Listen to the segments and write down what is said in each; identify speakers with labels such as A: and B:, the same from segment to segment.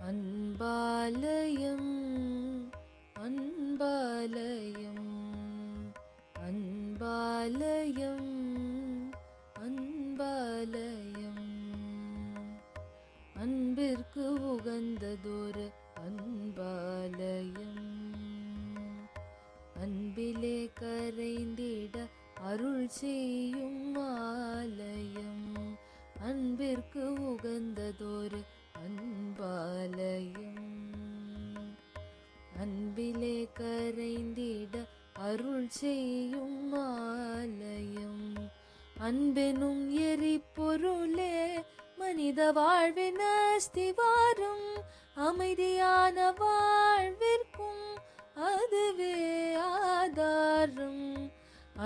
A: அன்பாலயம் அன்பாலயம் அன்பாலயம் அன்பாலயம் அன்பிற்கு உகந்ததொரு அன்பாலயம் அன்பிலே கரைந்திட அருள் செய்யும் ஆலயம் அன்பிற்கு உகந்ததொரு அன்பாலயம் அன்பிலே கரைந்திட அருள் செய்யும் ஆலயம் அன்பெனும் எரிபொருளே மனித வாழ்வின் அஸ்திவாரம் அமைதியான வாழ்விற்கும் அதுவே ஆதாரம்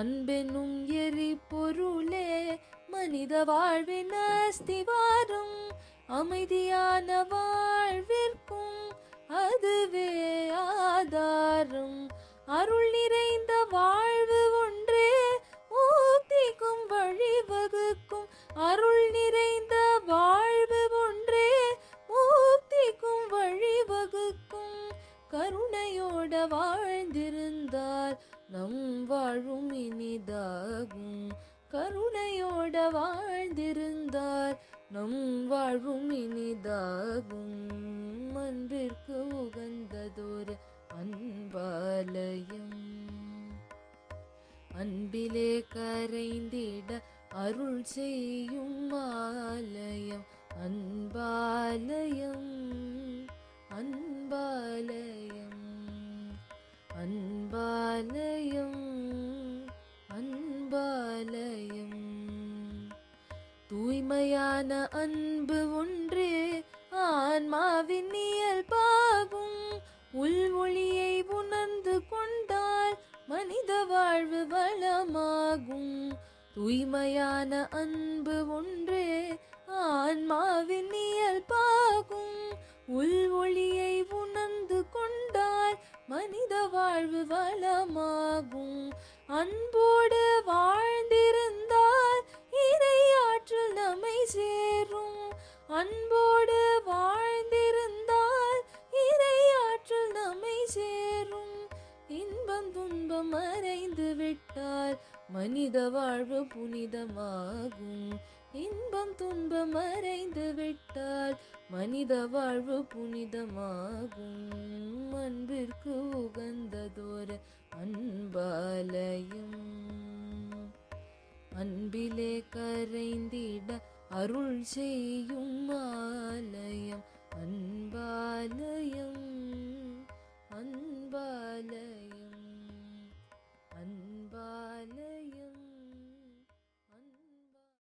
A: அன்பெனும் எரிபொருளே மனித வாழ்வின் அஸ்திவாரம் அமைதியான வாழ்விற்கும் அதுவே ஆதாரம் அருள் நிறைந்த வாழ்வு ஒன்றே முக்திக்கும் வழிவகுக்கும் அருள் நிறைந்த வாழ்வு ஒன்றே முக்திக்கும் வழிவகுக்கும் கருணையோட வாழ்ந்திருந்தால் நம் வாழும் இனிதாகும் கருணையோட வாழ்ந்திருந்தால் நம் வாழ்வும் இனிதாகும் அன்பிற்கு உகந்ததொரு அன்பாலயம் அன்பிலே கரைந்திட அருள் செய்யும் ஆலயம் அன்பாலயம் அன்பாலயம் அன்பாலயம் அன்பாலயம் தூய்மையான அன்பு ஒன்றே ஆன்மாவின் இயல்பாகும் உள்மொழியை உணர்ந்து கொண்டால் மனித வாழ்வு வளமாகும் தூய்மையான அன்பு ஒன்றே ஆன்மாவின் இயல்பாகும் உள்மொழியை உணர்ந்து கொண்டால் மனித வாழ்வு வளமாகும் அன்போடு வாழ்ந்திருந்தால் இறையாற்றல் நம்மை சேரும் அன்போடு வாழ்ந்திருந்தால் இறையாற்றல் நம்மை சேரும் இன்பம் துன்பம் மறைந்து விட்டால் மனித வாழ்வு புனிதமாகும் இன்பம் துன்பம் மறைந்து விட்டால் மனித வாழ்வு புனிதமாகும் அன்பிற்கு உகந்ததொரு அன்பாலயம் அன்பிலே கரைந்திட அருள் செய்யும் ஆலயம் அன்பாலயம்.